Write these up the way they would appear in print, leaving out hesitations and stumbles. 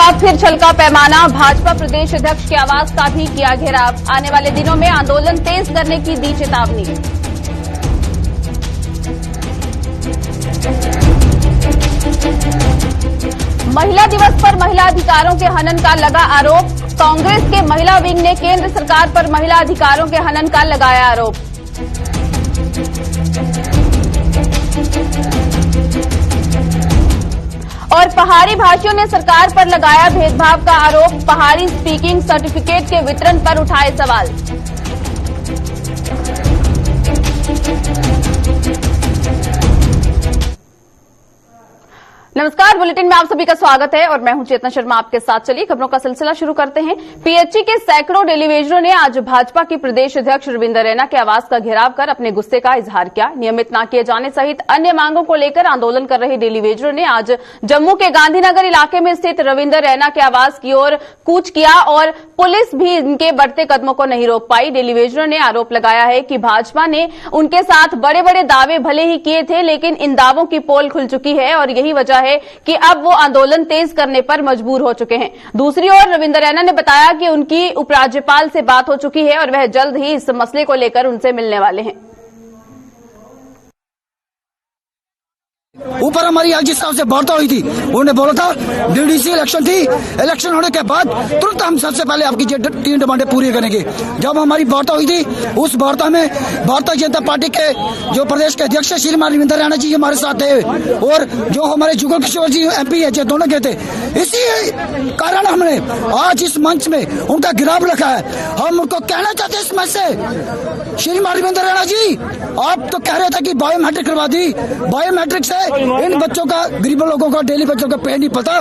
बार फिर छलका पैमाना, भाजपा प्रदेश अध्यक्ष के आवास का भी किया घेराव। आने वाले दिनों में आंदोलन तेज करने की दी चेतावनी। महिला दिवस पर महिला अधिकारों के हनन का लगा आरोप। कांग्रेस के महिला विंग ने केंद्र सरकार पर महिला अधिकारों के हनन का लगाया आरोप। और पहाड़ी भाषियों ने सरकार पर लगाया भेदभाव का आरोप। पहाड़ी स्पीकिंग सर्टिफिकेट के वितरण पर उठाए सवाल। नमस्कार, बुलेटिन में आप सभी का स्वागत है और मैं हूं चेतना शर्मा आपके साथ। चलिए खबरों का सिलसिला शुरू करते हैं। पीएचई के सैकड़ों डेलीवेजरों ने आज भाजपा की प्रदेश अध्यक्ष रविंद्र रैना के आवास का घेराव कर अपने गुस्से का इजहार किया। नियमित न किए जाने सहित अन्य मांगों को लेकर आंदोलन कर रहे डेलीवेजरों ने आज जम्मू के गांधीनगर इलाके में स्थित रविंद्र रैना के आवास की ओर कूच किया और पुलिस भी इनके बढ़ते कदमों को नहीं रोक पाई। डेलीवेजरों ने आरोप लगाया है कि भाजपा ने उनके साथ बड़े बड़े दावे भले ही किए थे, लेकिन इन दावों की पोल खुल चुकी है और यही वजह है कि अब वो आंदोलन तेज करने पर मजबूर हो चुके हैं। दूसरी ओर रविंद्र रैना ने बताया कि उनकी उपराज्यपाल से बात हो चुकी है और वह जल्द ही इस मसले को लेकर उनसे मिलने वाले हैं। ऊपर हमारी एलजी साहब से वार्ता हुई थी, उन्होंने बोला था डीडीसी इलेक्शन थी, इलेक्शन होने के बाद तुरंत हम सबसे पहले आपकी 3 डिमांडें पूरी करेंगे। जब हमारी वार्ता हुई थी, उस वार्ता में भारतीय जनता पार्टी के जो प्रदेश के अध्यक्ष श्रीमान रविंद्र रैना जी हमारे साथ थे और जो हमारे जुगल किशोर जी MP है, दोनों गए थे। इसी कारण हमने आज इस मंच में उनका गिराव रखा है। हम उनको कहना चाहते हैं इस मंच से, श्रीमान रविंद्र रैना जी, आप तो कह रहे थे कि बायोमेट्रिक करवा दी, बायोमेट्रिक से इन बच्चों का, गरीब लोगों का, डेली बच्चों का पे नहीं पता।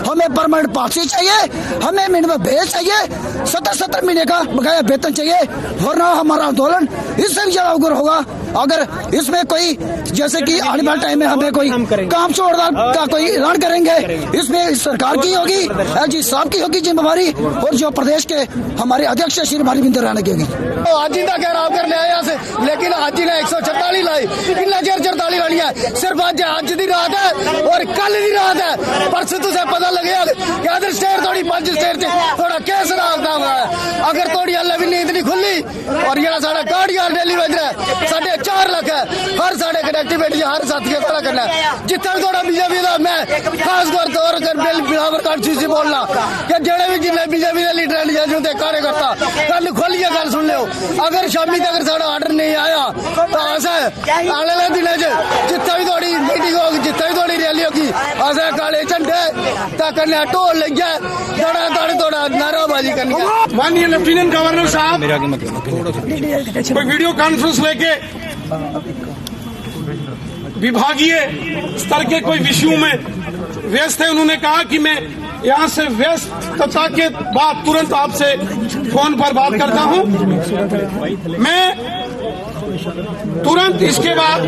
हमें परमानेंट पासी चाहिए, हमें मिनिमम वेज चाहिए, 70 महीने का बकाया वेतन चाहिए, वरना हमारा आंदोलन इससे भी ज्यादा उग्र होगा। अगर इसमें कोई, जैसे कि आने वाले टाइम में हमें कोई काम छोड़दार का कोई ऐलान करेंगे, इसमें सरकार की होगी, एलजी साहब की होगी जिम्मेवारी और जो प्रदेश के हमारे अध्यक्ष श्री रविंद्र रैना की होगी। आज ही तक घेराव कर लिया यहाँ से, लेकिन आज ही ने 144 लाई, कितना चेर 44 लानी है। सिर्फ आज दी रात है और कल दी रात है। परसों तुझे पता लगेगा कि अदर स्टेट थोड़ी 5 स्टेट थोड़ा कैसे रास्ता हुआ है। अगर थोड़ी अल्लाह भी नींद नहीं खुली और यहाँ साढ़ा गाड़ियां डेली बज रहा है, 4.5 लाख है हर साढ़े कनेक्टिविटी हर साथी का खड़ा करना है। जितना भी थोड़ा बीजेपी का मैं खास तौर पर बिलावर कांची से बोलना कि जेड़े भी जिले बीजेपी के लीडर कार्यकर्ता कल खोलिए, गल सुन लो। अगर शामी तक साढ़ा ऑर्डर नहीं आया तो ऐसा है आने वाले दिनों जितना भी थोड़ी मीटिंग होगी, जितना भी थोड़ी रैली होगी, ऐसा काले झंडे तक ढोल लग गया, थोड़ा नाराबाजी करनी है। माननीय लेफ्टिनेंट गवर्नर साहब कोई वीडियो कॉन्फ्रेंस लेके विभागीय स्तर के कोई विषयों में व्यस्त है। उन्होंने कहा कि मैं यहाँ से व्यस्तता के बाद तुरंत आपसे फोन पर बात करता हूँ। मैं तुरंत इसके बाद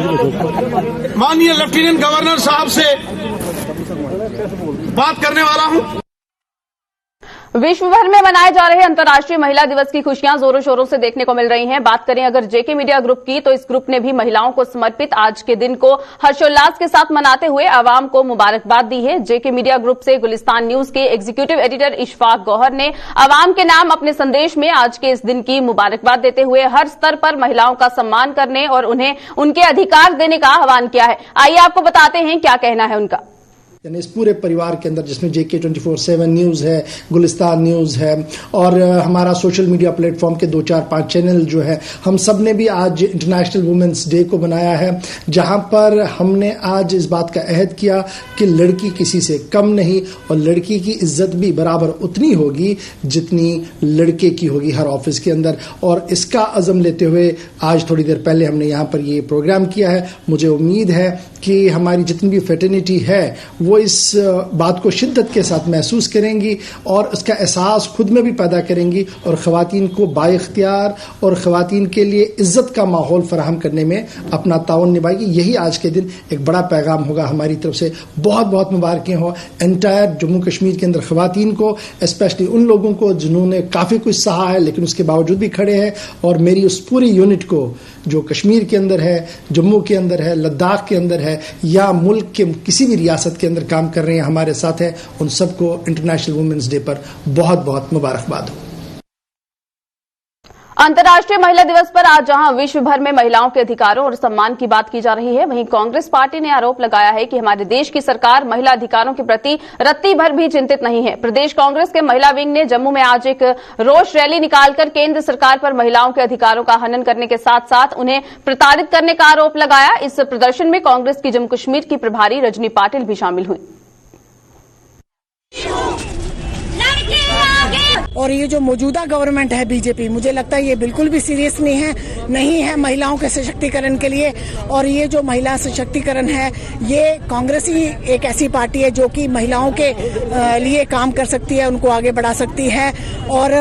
माननीय लेफ्टिनेंट गवर्नर साहब से बात करने वाला हूँ। विश्व भर में मनाए जा रहे अंतर्राष्ट्रीय महिला दिवस की खुशियां जोरों शोरों से देखने को मिल रही हैं। बात करें अगर जेके मीडिया ग्रुप की, तो इस ग्रुप ने भी महिलाओं को समर्पित आज के दिन को हर्षोल्लास के साथ मनाते हुए आवाम को मुबारकबाद दी है। जेके मीडिया ग्रुप से गुलिस्तान न्यूज के एग्जीक्यूटिव एडिटर इशफाक गौहर ने आवाम के नाम अपने संदेश में आज के इस दिन की मुबारकबाद देते हुए हर स्तर पर महिलाओं का सम्मान करने और उन्हें उनके अधिकार देने का आह्वान किया है। आइए आपको बताते हैं क्या कहना है उनका। यानी इस पूरे परिवार के अंदर जिसमें JK 24/7 न्यूज़ है, गुलिस्तान न्यूज़ है और हमारा सोशल मीडिया प्लेटफॉर्म के 2-4-5 चैनल जो है, हम सब ने भी आज इंटरनेशनल वुमेन्स डे को बनाया है, जहां पर हमने आज इस बात का अहद किया कि लड़की किसी से कम नहीं और लड़की की इज्जत भी बराबर उतनी होगी जितनी लड़के की होगी हर ऑफिस के अंदर। और इसका अज़म लेते हुए आज थोड़ी देर पहले हमने यहाँ पर ये प्रोग्राम किया है। मुझे उम्मीद है कि हमारी जितनी भी फेटर्निटी है वो इस बात को शिद्दत के साथ महसूस करेंगी और उसका एहसास खुद में भी पैदा करेंगी और ख़वातीन को बाइख्तियार और ख़वातीन के लिए इज्जत का माहौल फराहम करने में अपना ताउन निभाएगी। यही आज के दिन एक बड़ा पैगाम होगा हमारी तरफ से। बहुत बहुत मुबारकें हो एंटायर जम्मू कश्मीर के अंदर ख़वातीन को, स्पेशली उन लोगों को जिन्होंने काफ़ी कुछ सहा है लेकिन उसके बावजूद भी खड़े हैं, और मेरी उस पूरी यूनिट को जो कश्मीर के अंदर है, जम्मू के अंदर है, लद्दाख के अंदर है या मुल्क के किसी भी रियासत के अंदर अंदर काम कर रही हैं, हमारे साथ है, उन सबको इंटरनेशनल वुमेन्स डे पर बहुत बहुत मुबारकबाद हो। अंतर्राष्ट्रीय महिला दिवस पर आज जहां विश्व भर में महिलाओं के अधिकारों और सम्मान की बात की जा रही है, वहीं कांग्रेस पार्टी ने आरोप लगाया है कि हमारे देश की सरकार महिला अधिकारों के प्रति रत्ती भर भी चिंतित नहीं है। प्रदेश कांग्रेस के महिला विंग ने जम्मू में आज एक रोष रैली निकालकर केंद्र सरकार पर महिलाओं के अधिकारों का हनन करने के साथ साथ उन्हें प्रताड़ित करने का आरोप लगाया। इस प्रदर्शन में कांग्रेस की जम्मू कश्मीर की प्रभारी रजनी पाटिल भी शामिल हुई। और ये जो मौजूदा गवर्नमेंट है बीजेपी, मुझे लगता है ये बिल्कुल भी सीरियस नहीं है महिलाओं के सशक्तिकरण के लिए। और ये जो महिला सशक्तिकरण है, ये कांग्रेस ही एक ऐसी पार्टी है जो कि महिलाओं के लिए काम कर सकती है, उनको आगे बढ़ा सकती है। और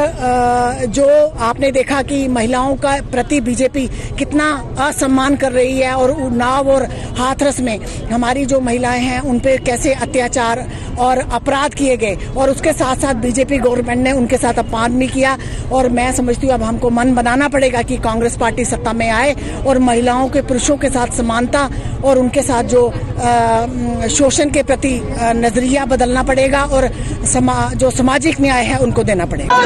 जो आपने देखा कि महिलाओं का प्रति बीजेपी कितना असम्मान कर रही है और उन्नाव और हाथरस में हमारी जो महिलाएं हैं उन पे कैसे अत्याचार और अपराध किए गए, और उसके साथ साथ बीजेपी गवर्नमेंट ने उनके साथ अपमान भी किया। और मैं समझती हूँ अब हमको मन बनाना पड़ेगा कि कांग्रेस पार्टी सत्ता में आए और महिलाओं के पुरुषों के साथ समानता और उनके साथ जो शोषण के प्रति नजरिया बदलना पड़ेगा और जो सामाजिक न्याय है उनको देना पड़ेगा।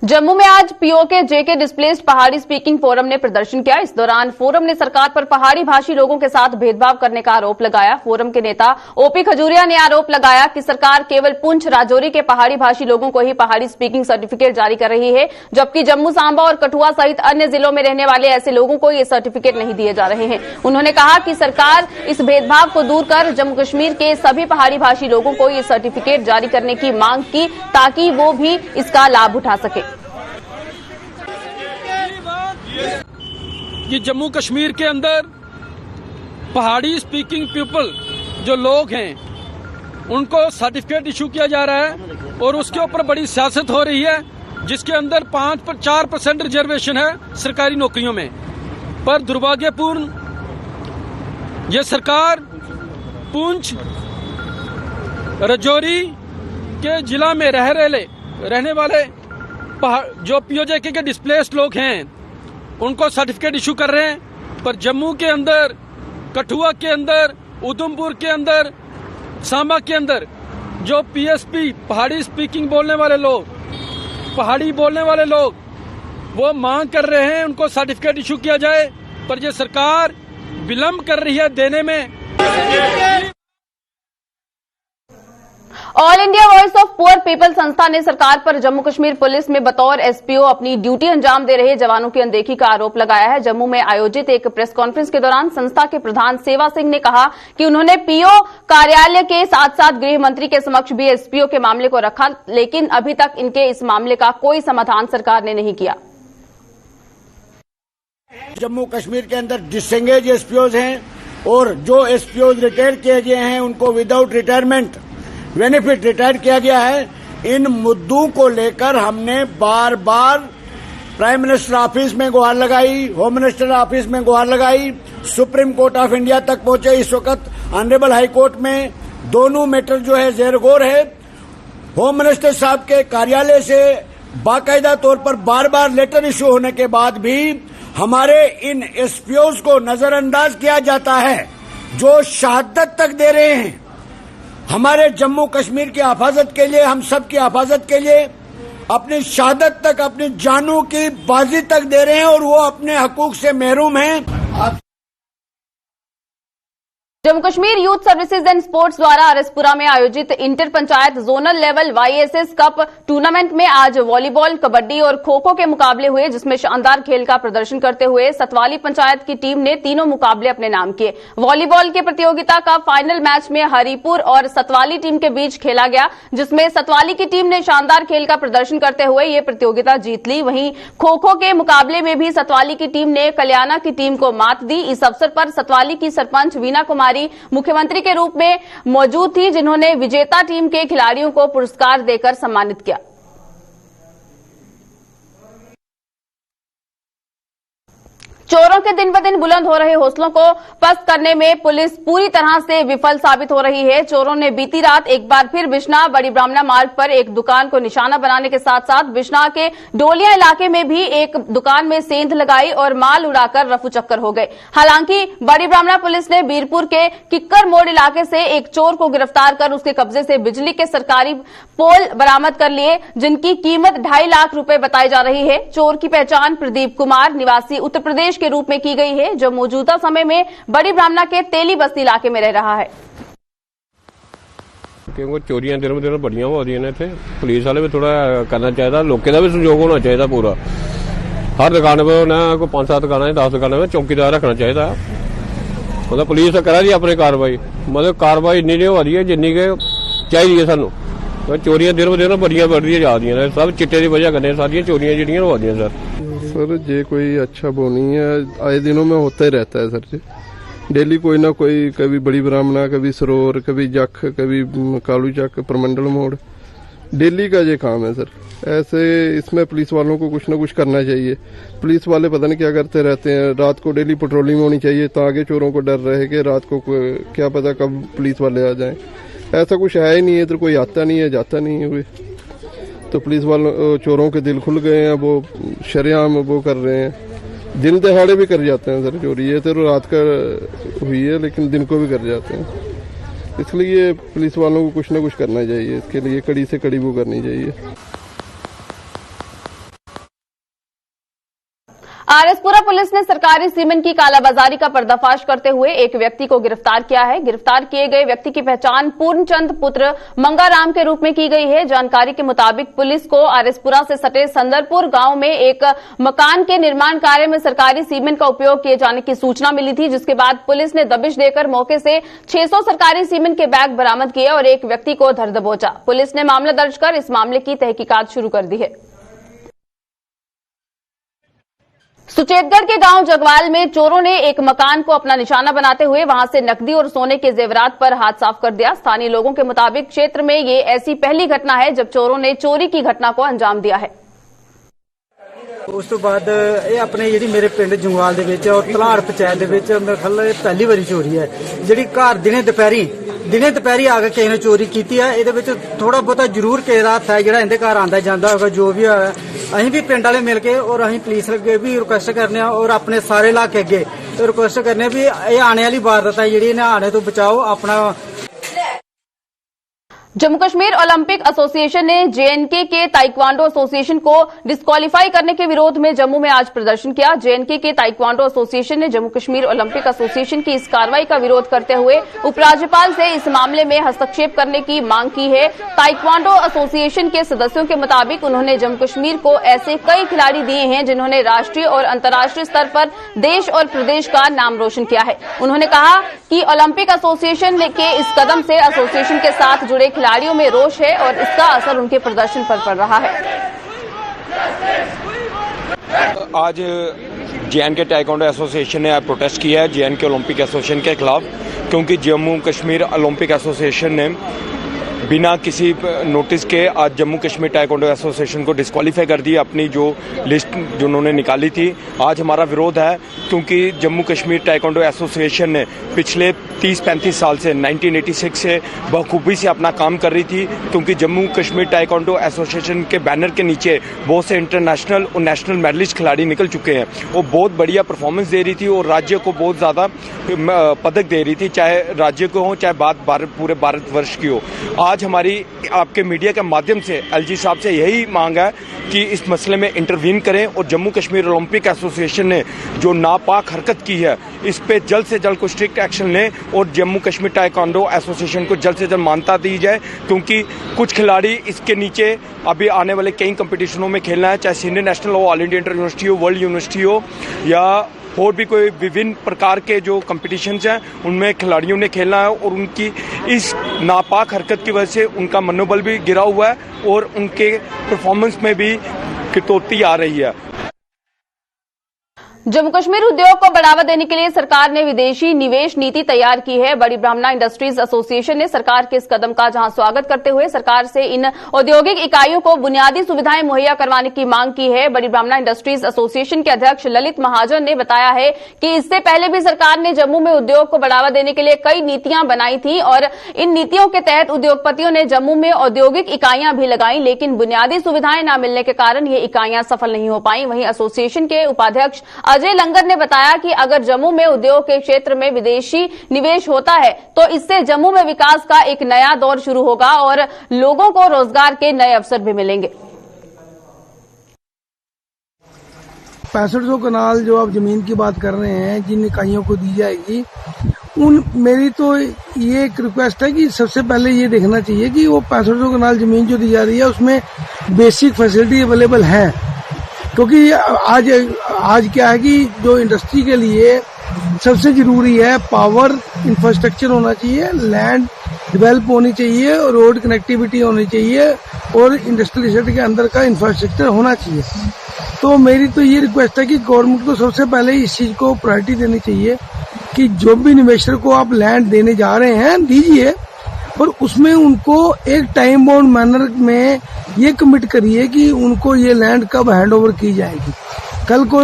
जम्मू में आज पीओके जेके डिस्प्लेस्ड पहाड़ी स्पीकिंग फोरम ने प्रदर्शन किया। इस दौरान फोरम ने सरकार पर पहाड़ी भाषी लोगों के साथ भेदभाव करने का आरोप लगाया। फोरम के नेता ओपी खजूरिया ने आरोप लगाया कि सरकार केवल पुंछ राजौरी के पहाड़ी भाषी लोगों को ही पहाड़ी स्पीकिंग सर्टिफिकेट जारी कर रही है, जबकि जम्मू सांबा और कठुआ सहित अन्य जिलों में रहने वाले ऐसे लोगों को ये सर्टिफिकेट नहीं दिए जा रहे हैं। उन्होंने कहा कि सरकार इस भेदभाव को दूर कर जम्मू कश्मीर के सभी पहाड़ी भाषी लोगों को ये सर्टिफिकेट जारी करने की मांग की, ताकि वो भी इसका लाभ उठा सके। कि जम्मू कश्मीर के अंदर पहाड़ी स्पीकिंग पीपल जो लोग हैं उनको सर्टिफिकेट इशू किया जा रहा है और उसके ऊपर बड़ी सियासत हो रही है, जिसके अंदर 4% रिजर्वेशन है सरकारी नौकरियों में। पर दुर्भाग्यपूर्ण ये सरकार पुंछ राजौरी के जिला में रहने वाले जो पीओजेके के डिस्प्लेस्ड लोग हैं उनको सर्टिफिकेट इशू कर रहे हैं, पर जम्मू के अंदर, कठुआ के अंदर, उधमपुर के अंदर, सांबा के अंदर जो पीएसपी पहाड़ी स्पीकिंग बोलने वाले लोग, पहाड़ी बोलने वाले लोग वो मांग कर रहे हैं उनको सर्टिफिकेट इशू किया जाए, पर ये सरकार विलंब कर रही है देने में। All India voice of poor people संस्था ने सरकार पर जम्मू कश्मीर पुलिस में बतौर एसपीओ अपनी ड्यूटी अंजाम दे रहे जवानों की अनदेखी का आरोप लगाया है। जम्मू में आयोजित एक प्रेस कॉन्फ्रेंस के दौरान संस्था के प्रधान सेवा सिंह ने कहा कि उन्होंने पीओ कार्यालय के साथ साथ गृह मंत्री के समक्ष भी एसपीओ के मामले को रखा, लेकिन अभी तक इनके इस मामले का कोई समाधान सरकार ने नहीं किया। जम्मू कश्मीर के अंदर डिसएंगेज एसपीओज हैं और जो एसपीओज रिटायर किए गए हैं उनको विदाउट रिटायरमेंट बेनिफिट रिटायर किया गया है। इन मुद्दों को लेकर हमने बार बार प्राइम मिनिस्टर ऑफिस में गुहार लगाई, होम मिनिस्टर ऑफिस में गुहार लगाई, सुप्रीम कोर्ट ऑफ इंडिया तक पहुंचे। इस वक्त ऑनरेबल हाई कोर्ट में दोनों मैटर जो है जेर गौर है। होम मिनिस्टर साहब के कार्यालय से बाकायदा तौर पर बार बार लेटर इशू होने के बाद भी हमारे इन एसपीओज को नजरअंदाज किया जाता है, जो शहादत तक दे रहे हैं हमारे जम्मू कश्मीर की हिफाजत के लिए, हम सब की हिफाजत के लिए अपनी शहादत तक, अपनी जानों की बाजी तक दे रहे हैं और वो अपने हकूक से महरूम हैं। Jammu Kashmir youth services and sports द्वारा आरएसपुरा में आयोजित inter panchayat zonal level YSS cup tournament में आज वॉलीबॉल, कबड्डी और खो खो के मुकाबले हुए, जिसमें शानदार खेल का प्रदर्शन करते हुए सतवाली पंचायत की टीम ने तीनों मुकाबले अपने नाम किए। वॉलीबॉल की प्रतियोगिता का फाइनल मैच में हरिपुर और सतवाली टीम के बीच खेला गया, जिसमें सतवाली की टीम ने शानदार खेल का प्रदर्शन करते हुए ये प्रतियोगिता जीत ली। वहीं खो खो के मुकाबले में भी सतवाली की टीम ने कल्याणा की टीम को मात दी। इस अवसर पर सतवाली की सरपंच वीना कुमारी मुख्यमंत्री के रूप में मौजूद थी, जिन्होंने विजेता टीम के खिलाड़ियों को पुरस्कार देकर सम्मानित किया। चोरों चोरों के दिन ब दिन बुलंद हो रहे हौसलों को पस्त करने में पुलिस पूरी तरह से विफल साबित हो रही है। चोरों ने बीती रात एक बार फिर बिश्नाह बड़ी ब्राह्मणा मार्ग पर एक दुकान को निशाना बनाने के साथ साथ बिश्नाह के डोलिया इलाके में भी एक दुकान में सेंध लगाई और माल उड़ाकर रफू चक्कर हो गए। हालांकि बड़ी ब्राह्मणा पुलिस ने बीरपुर के किक्कर मोड़ इलाके से एक चोर को गिरफ्तार कर उसके कब्जे से बिजली के सरकारी पोल बरामद कर लिए, जिनकी कीमत 2.5 लाख रुपए बताई जा रही है। चोर की पहचान प्रदीप कुमार निवासी उत्तर प्रदेश के रूप में की गई है, जो मौजूदा समय में बड़ी ब्राह्मणा के तेली बस्ती इलाके में रह रहा है। क्योंकि चोरियां दिन ब दिन बड़ियां हो रही ने इत्थे, पुलिस वाले भी थोड़ा करना चाहिए, लोगों का भी सहयोग होना चाहिए पूरा। हर दुकान पर ना कोई 5-7 दुकान 10 दुकानों में चौकीदार रखना चाहिए। मतलब पुलिस करा रही अपनी कार्रवाई, मतलब कार्रवाई इन्नी नहीं हो रही है जिन्नी के चाहिए सानू। चोरियां दिन ब दिन बड़ियां बढ़ जा रही हैं, सब चिट्टे की वजह करने सारी चोरियां जिहड़ियां हो रही हैं। सर ये कोई अच्छा वो नहीं है, आए दिनों में होता ही रहता है सर जी। डेली कोई ना कोई, कभी बड़ी ब्राह्मणा, कभी सरोर, कभी जख, कभी कालू चक, प्रमंडल मोड़, डेली का ये काम है सर। ऐसे इसमें पुलिस वालों को कुछ ना कुछ करना चाहिए। पुलिस वाले पता नहीं क्या करते रहते हैं, रात को डेली पेट्रोलिंग होनी चाहिए ताकि चोरों को डर रहे कि रात को क्या पता कब पुलिस वाले आ जाएं। ऐसा कुछ है ही नहीं है, इधर कोई आता नहीं है जाता नहीं है। तो पुलिस वालों चोरों के दिल खुल गए हैं, वो शरेआम वो कर रहे हैं। दिन दहाड़े भी कर जाते हैं सर चोरी, ये तो रात का हुई है लेकिन दिन को भी कर जाते हैं। इसलिए पुलिस वालों को कुछ ना कुछ करना चाहिए, इसके लिए कड़ी से कड़ी वो करनी चाहिए। आरएसपुरा पुलिस ने सरकारी सीमेंट की कालाबाजारी का पर्दाफाश करते हुए एक व्यक्ति को गिरफ्तार किया है। गिरफ्तार किए गए व्यक्ति की पहचान पूर्णचंद पुत्र मंगाराम के रूप में की गई है। जानकारी के मुताबिक पुलिस को आरएसपुरा से सटे संदरपुर गांव में एक मकान के निर्माण कार्य में सरकारी सीमेंट का उपयोग किए जाने की सूचना मिली थी, जिसके बाद पुलिस ने दबिश देकर मौके से 600 सरकारी सीमेंट के बैग बरामद किए और एक व्यक्ति को धर दबोचा। पुलिस ने मामला दर्ज कर इस मामले की तहकीकात शुरू कर दी है। सुचेतगढ़ के गांव जगवाल में चोरों ने एक मकान को अपना निशाना बनाते हुए वहां से नकदी और सोने के जेवरात पर हाथ साफ कर दिया। स्थानीय लोगों के मुताबिक क्षेत्र में ये ऐसी पहली घटना है जब चोरों ने चोरी की घटना को अंजाम दिया है। उस तो बाद ये अपने जी मेरे पिंड जंगवाल और तलाड़ पंचायत मेरे ख्याल पहली बारी चोरी है जी। घर दिने दोपहरी आके किसी ने चोरी की है। ये थोड़ा बहुता जरूर किसी का हथ है जो इनके घर आंदा जाता होगा, जो भी है। अं भी पिंड वाले मिल के और अं पुलिस अगे भी रिक्वेस्ट करने और अपने सारे इलाके अगे रिक्वेस्ट करने भी ये आने वाली वारदात है जी, इन्हें आने तो बचाओ अपना। जम्मू कश्मीर ओलंपिक एसोसिएशन ने जेएनके के ताइक्वांडो एसोसिएशन को डिस्क्वालीफाई करने के विरोध में जम्मू में आज प्रदर्शन किया। जेएनके के ताइक्वांडो एसोसिएशन ने जम्मू कश्मीर ओलंपिक एसोसिएशन की इस कार्रवाई का विरोध करते हुए उपराज्यपाल से इस मामले में हस्तक्षेप करने की मांग की है। ताइक्वांडो एसोसिएशन के सदस्यों के मुताबिक उन्होंने जम्मू कश्मीर को ऐसे कई खिलाड़ी दिए हैं जिन्होंने राष्ट्रीय और अंतर्राष्ट्रीय स्तर पर देश और प्रदेश का नाम रोशन किया है। उन्होंने कहा कि ओलंपिक एसोसिएशन के इस कदम से एसोसिएशन के साथ जुड़े खिलाड़ियों में रोष है और इसका असर उनके प्रदर्शन पर पड़ रहा है। आज जेएनके ताइक्वांडो एसोसिएशन ने प्रोटेस्ट किया है जेएनके ओलंपिक एसोसिएशन के खिलाफ, क्योंकि जम्मू कश्मीर ओलंपिक एसोसिएशन ने बिना किसी नोटिस के आज जम्मू कश्मीर ताइक्वांडो एसोसिएशन को डिस्क्वालीफाई कर दिया। अपनी जो लिस्ट जो उन्होंने निकाली थी, आज हमारा विरोध है क्योंकि जम्मू कश्मीर ताइक्वांडो एसोसिएशन ने पिछले 30-35 साल से 1986 से बखूबी से अपना काम कर रही थी, क्योंकि जम्मू कश्मीर ताइक्वांडो एसोसिएशन के बैनर के नीचे बहुत से इंटरनेशनल और नेशनल मेडलिस्ट खिलाड़ी निकल चुके हैं। वो बहुत बढ़िया परफॉर्मेंस दे रही थी और राज्य को बहुत ज़्यादा पदक दे रही थी, चाहे राज्य को हो चाहे बात पूरे भारतवर्ष की हो। आज हमारी आपके मीडिया के माध्यम से एलजी साहब से यही मांग है कि इस मसले में इंटरवीन करें और जम्मू कश्मीर ओलंपिक एसोसिएशन ने जो नापाक हरकत की है इस पे जल्द से जल्द को स्ट्रिक्ट एक्शन लें और जम्मू कश्मीर ताइक्वांडो एसोसिएशन को जल्द से जल्द मान्यता दी जाए, क्योंकि कुछ खिलाड़ी इसके नीचे अभी आने वाले कई कंपटीशनों में खेलना है, चाहे सीनियर नेशनल हो, ऑल इंडिया इंटर यूनिवर्सिटी हो, वर्ल्ड यूनिवर्सिटी हो या और भी कोई विभिन्न प्रकार के जो कंपटीशंस हैं उनमें खिलाड़ियों ने खेलना है और उनकी इस नापाक हरकत की वजह से उनका मनोबल भी गिरा हुआ है और उनके परफॉर्मेंस में भी कटौती आ रही है। जम्मू कश्मीर उद्योग को बढ़ावा देने के लिए सरकार ने विदेशी निवेश नीति तैयार की है। बड़ी ब्राह्मणा इंडस्ट्रीज एसोसिएशन ने सरकार के इस कदम का जहां स्वागत करते हुए सरकार से इन औद्योगिक इकाइयों को बुनियादी सुविधाएं मुहैया करवाने की मांग की है। बड़ी ब्राह्मणा इंडस्ट्रीज एसोसिएशन के अध्यक्ष ललित महाजन ने बताया है कि इससे पहले भी सरकार ने जम्मू में उद्योग को बढ़ावा देने के लिए कई नीतियां बनाई थी और इन नीतियों के तहत उद्योगपतियों ने जम्मू में औद्योगिक इकाइयां भी लगाई, लेकिन बुनियादी सुविधाएं न मिलने के कारण ये इकाइयां सफल नहीं हो पाई। वहीं एसोसिएशन के उपाध्यक्ष अजय लंगर ने बताया कि अगर जम्मू में उद्योग के क्षेत्र में विदेशी निवेश होता है तो इससे जम्मू में विकास का एक नया दौर शुरू होगा और लोगों को रोजगार के नए अवसर भी मिलेंगे। 6500 कनाल जो आप जमीन की बात कर रहे हैं, जिन इकाइयों को दी जाएगी, मेरी तो ये एक रिक्वेस्ट है कि सबसे पहले ये देखना चाहिए कि वो 6500 कनाल जमीन जो दी जा रही है उसमें बेसिक फैसिलिटी अवेलेबल है। क्योंकि आज क्या है कि जो इंडस्ट्री के लिए सबसे जरूरी है पावर इंफ्रास्ट्रक्चर होना चाहिए, लैंड डेवलप होनी चाहिए, रोड कनेक्टिविटी होनी चाहिए और इंडस्ट्रियल एस्टेट के अंदर का इंफ्रास्ट्रक्चर होना चाहिए। तो मेरी तो ये रिक्वेस्ट है कि गवर्नमेंट को सबसे पहले इस चीज को प्रायोरिटी देनी चाहिए कि जो भी निवेशक को आप लैंड देने जा रहे हैं दीजिए, और उसमें उनको एक टाइम बाउंड मैनर में ये कमिट करिए कि उनको ये लैंड कब हैंडओवर की जाएगी। कल को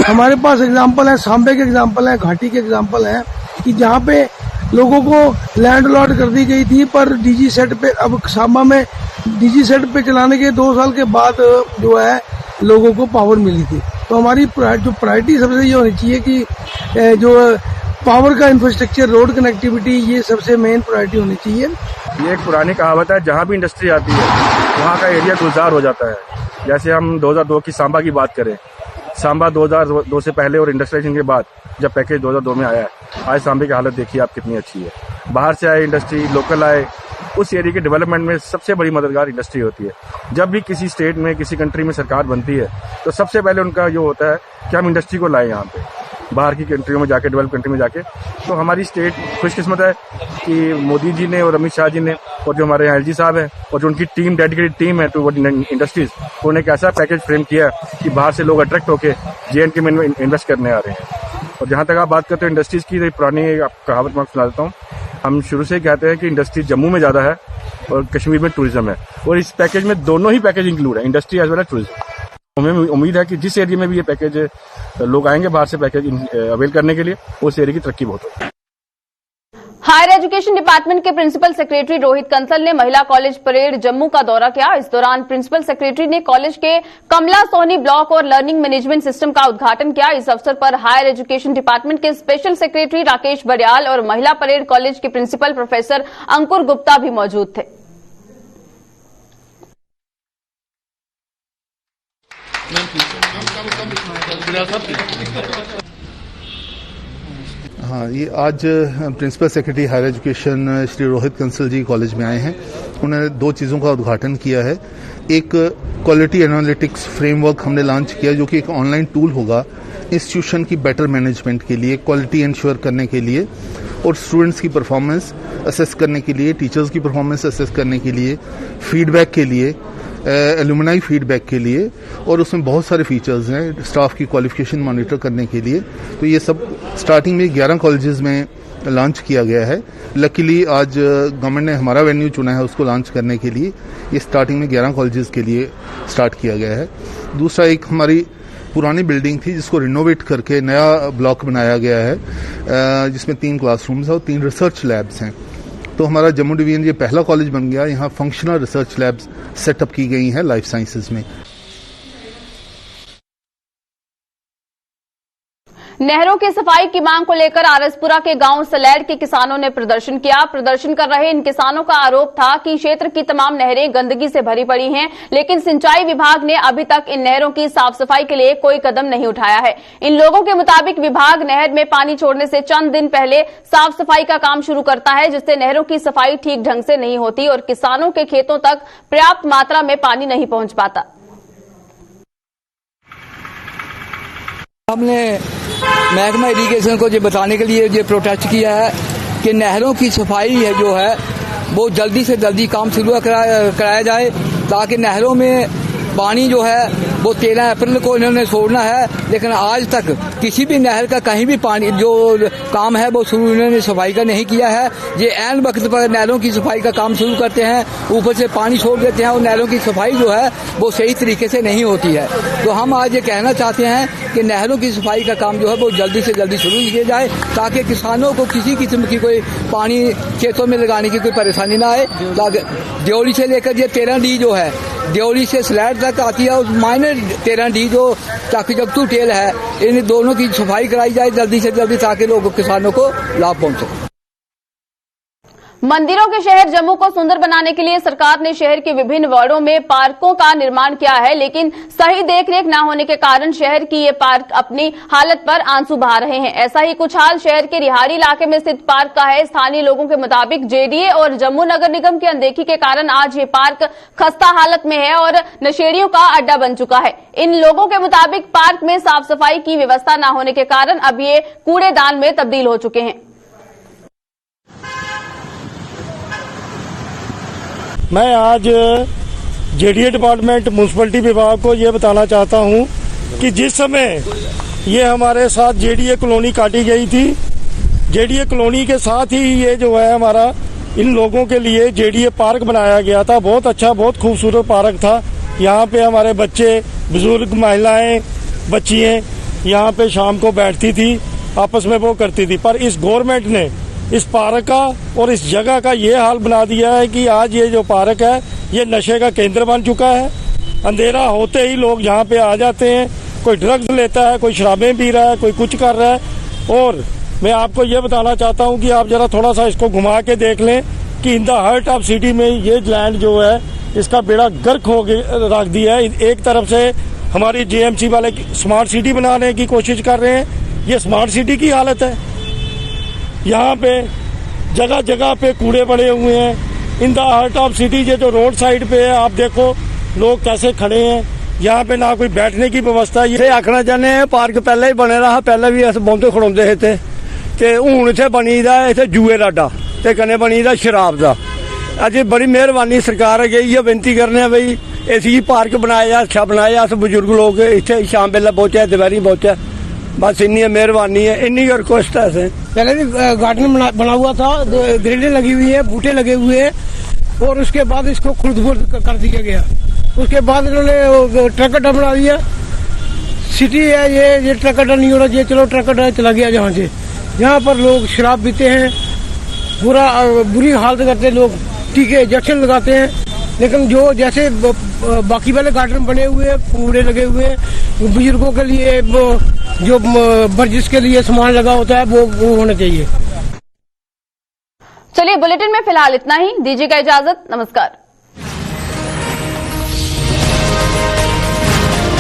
हमारे पास एग्जांपल है, सांबे के एग्जांपल है, घाटी के एग्जांपल है कि जहाँ पे लोगों को लैंड अलॉट कर दी गई थी पर डीजी सेट पे, अब सांबा में डीजी सेट पे चलाने के 2 साल के बाद जो है लोगों को पावर मिली थी। तो हमारी जो प्रायोरिटी सबसे ये होनी चाहिए कि जो पावर का इंफ्रास्ट्रक्चर, रोड कनेक्टिविटी, ये सबसे मेन प्रायोरिटी होनी चाहिए। ये एक पुरानी कहावत है, जहाँ भी इंडस्ट्री आती है वहाँ का एरिया गुलजार हो जाता है। जैसे हम 2002 की सांबा की बात करें, सांबा 2002 से पहले और इंडस्ट्रियलाइजेशन के बाद जब पैकेज 2002 में आया है, आज सांबे की हालत देखिए आप कितनी अच्छी है। बाहर से आए इंडस्ट्री, लोकल आए, उस एरिया के डेवलपमेंट में सबसे बड़ी मददगार इंडस्ट्री होती है। जब भी किसी स्टेट में, किसी कंट्री में सरकार बनती है तो सबसे पहले उनका ये होता है कि हम इंडस्ट्री को लाएं यहाँ पे, बाहर की कंट्रियों में जाके, डेवलप कंट्री में जाके। तो हमारी स्टेट खुशकिस्मत है कि मोदी जी ने और अमित शाह जी ने और जो हमारे यहाँ एलजी साहब हैं और जो उनकी टीम, डेडिकेटेड टीम है टू इंडस्ट्रीज, उन्होंने एक ऐसा पैकेज फ्रेम किया कि बाहर से लोग अट्रैक्ट होकर JNK में इन्वेस्ट करने आ रहे हैं। और जहाँ तक आप बात करते हो इंडस्ट्रीज की, तो पुरानी कहावत मैं सुना देता हूँ। हम शुरू से कहते हैं कि इंडस्ट्री जम्मू में ज़्यादा है और कश्मीर में टूरिज्म है, और इस पैकेज में दोनों ही पैकेज इंक्लूड है, industry as well as tourism. हमें उम्मीद है कि जिस एरिया में भी ये पैकेज लोग आएंगे बाहर से पैकेज अवेल करने के लिए, उस एरिया की तरक्की बहुत होगी। हायर एजुकेशन डिपार्टमेंट के प्रिंसिपल सेक्रेटरी रोहित कंसल ने महिला कॉलेज परेड जम्मू का दौरा किया। इस दौरान प्रिंसिपल सेक्रेटरी ने कॉलेज के कमला सोनी ब्लॉक और लर्निंग मैनेजमेंट सिस्टम का उद्घाटन किया। इस अवसर पर हायर एजुकेशन डिपार्टमेंट के स्पेशल सेक्रेटरी राकेश बरियाल और महिला परेड कॉलेज के प्रिंसिपल प्रोफेसर अंकुर गुप्ता भी मौजूद थे। हाँ, ये आज principal secretary higher education Shri Rohit Kansal ji college में आए हैं। उन्होंने 2 चीज़ों का उद्घाटन किया है। एक क्वालिटी एनालिटिक्स फ्रेमवर्क हमने लॉन्च किया, जो कि एक ऑनलाइन टूल होगा इंस्टीट्यूशन की बेटर मैनेजमेंट के लिए, क्वालिटी इंश्योर करने के लिए और स्टूडेंट्स की परफॉर्मेंस असेस करने के लिए, टीचर्स की परफॉर्मेंस असेस करने के लिए, फीडबैक के लिए, एलुमनाई फीडबैक के लिए, और उसमें बहुत सारे फीचर्स हैं स्टाफ की क्वालिफिकेशन मॉनिटर करने के लिए। तो ये सब स्टार्टिंग में 11 कॉलेजेस में लॉन्च किया गया है। लकीली आज गवर्नमेंट ने हमारा वेन्यू चुना है उसको लॉन्च करने के लिए। ये स्टार्टिंग में 11 कॉलेजेस के लिए स्टार्ट किया गया है। दूसरा, एक हमारी पुरानी बिल्डिंग थी जिसको रिनोवेट करके नया ब्लॉक बनाया गया है, जिसमें 3 क्लासरूम्स हैं और 3 रिसर्च लैब्स हैं। तो हमारा जम्मू डिवीजन ये पहला कॉलेज बन गया। यहाँ फंक्शनल रिसर्च लैब्स सेटअप की गई हैं लाइफ साइंसेज में। नहरों की सफाई की मांग को लेकर आरएसपुरा के गांव सलैड के किसानों ने प्रदर्शन किया। प्रदर्शन कर रहे इन किसानों का आरोप था कि क्षेत्र की तमाम नहरें गंदगी से भरी पड़ी हैं, लेकिन सिंचाई विभाग ने अभी तक इन नहरों की साफ सफाई के लिए कोई कदम नहीं उठाया है। इन लोगों के मुताबिक विभाग नहर में पानी छोड़ने से चंद दिन पहले साफ सफाई का काम शुरू करता है, जिससे नहरों की सफाई ठीक ढंग से नहीं होती और किसानों के खेतों तक पर्याप्त मात्रा में पानी नहीं पहुंच पाता। हमने महकमा इरिगेशन को ये बताने के लिए ये प्रोटेस्ट किया है कि नहरों की सफाई है जो है वो जल्दी से जल्दी काम शुरू कराया जाए, ताकि नहरों में पानी जो है वो 13 अप्रैल को इन्होंने छोड़ना है, लेकिन आज तक किसी भी नहर का कहीं भी पानी जो काम है वो शुरू इन्होंने सफाई का नहीं किया है। ये ऐन वक्त पर नहरों की सफाई का काम शुरू करते हैं, ऊपर से पानी छोड़ देते हैं और नहरों की सफाई जो है वो सही तरीके से नहीं होती है। तो हम आज ये कहना चाहते हैं कि नहरों की सफाई का काम जो है वो जल्दी से जल्दी शुरू किया जाए, ताकि किसानों को किसी किस्म की कोई पानी खेतों में लगाने की कोई परेशानी ना आए। देवली से लेकर ये 13D जो है, देवली से स्लैड तक आती है और माइनर 13D जो चाकीजगतू टेल है, इन दोनों की सफाई कराई जाए जल्दी से जल्दी, ताकि लोगों किसानों को लाभ पहुंचे। मंदिरों के शहर जम्मू को सुंदर बनाने के लिए सरकार ने शहर के विभिन्न वार्डों में पार्कों का निर्माण किया है, लेकिन सही देखरेख न होने के कारण शहर की ये पार्क अपनी हालत पर आंसू बहा रहे हैं। ऐसा ही कुछ हाल शहर के रिहाड़ी इलाके में स्थित पार्क का है। स्थानीय लोगों के मुताबिक जेडीए और जम्मू नगर निगम की अनदेखी के कारण आज ये पार्क खस्ता हालत में है और नशेड़ियों का अड्डा बन चुका है। इन लोगों के मुताबिक पार्क में साफ सफाई की व्यवस्था न होने के कारण अब ये कूड़ेदान में तब्दील हो चुके हैं। मैं आज जेडीए डिपार्टमेंट म्यूनसिपलिटी विभाग को ये बताना चाहता हूँ कि जिस समय ये हमारे साथ जेडीए कॉलोनी काटी गई थी, जेडीए कॉलोनी के साथ ही ये जो है हमारा इन लोगों के लिए जेडीए पार्क बनाया गया था। बहुत अच्छा, बहुत खूबसूरत पार्क था। यहाँ पे हमारे बच्चे, बुजुर्ग, महिलाएं, बच्चियाँ यहाँ पे शाम को बैठती थी, आपस में वो करती थी। पर इस गवर्नमेंट ने इस पार्क का और इस जगह का ये हाल बना दिया है कि आज ये जो पार्क है ये नशे का केंद्र बन चुका है। अंधेरा होते ही लोग यहाँ पे आ जाते हैं, कोई ड्रग्स लेता है, कोई शराबें पी रहा है, कोई कुछ कर रहा है। और मैं आपको ये बताना चाहता हूँ कि आप जरा थोड़ा सा इसको घुमा के देख लें कि in the heart of city में ये लैंड जो है इसका बेड़ा गर्क हो रख दिया है। एक तरफ से हमारी जेएमसी वाले स्मार्ट सिटी बनाने की कोशिश कर रहे हैं, ये स्मार्ट सिटी की हालत है। यहाँ पे जगह जगह पे कूड़े पड़े हुए हैं। In the heart of city ये जो रोड साइड पे है, आप देखो लोग कैसे खड़े हैं, यहाँ पे ना कोई बैठने की व्यवस्था। ये आखना चाहते हैं पार्क पहले ही बने रहा, पहले भी अस बहुत खड़ोंदे थे ते हुण इत्थे बनी दा इत्थे जुए दा अड्डा ते कन्नै बनी दा शराब दा। अज बड़ी मेहरबानी सरकार अगे इयै बेनती करने आ बई इसी पार्क बनाया, अच्छा बनाया। अस बुजुर्ग लोग इत्थे शाम बेल्लै पहुंचे, दपैहरी पहुंचे, बस इन्नी मेहरबानी है, इन्नी रिक्वेस्ट है। पहले भी गार्डन बना हुआ था, ग्रिलें लगी हुई है, बूटे लगे हुए हैं और उसके बाद इसको खुर्द कर दिया गया। उसके बाद इन्होंने ट्रक अड्डा बना दिया। सिटी है ये ट्रक अड्डा नहीं होना चाहिए, चलो ट्रक अड्डा चला गया जहाँ से। यहाँ पर लोग शराब पीते हैं, बुरी हालत करते हैं, लोग टीके इंजेक्शन लगाते हैं। लेकिन जो जैसे बाकी वाले गार्डन बने हुए, कूड़े लगे हुए, बुजुर्गों के लिए जो वर्जिश के लिए सामान लगा होता है वो होना चाहिए। चलिए बुलेटिन में फिलहाल इतना ही, दीजिएगा इजाजत, नमस्कार।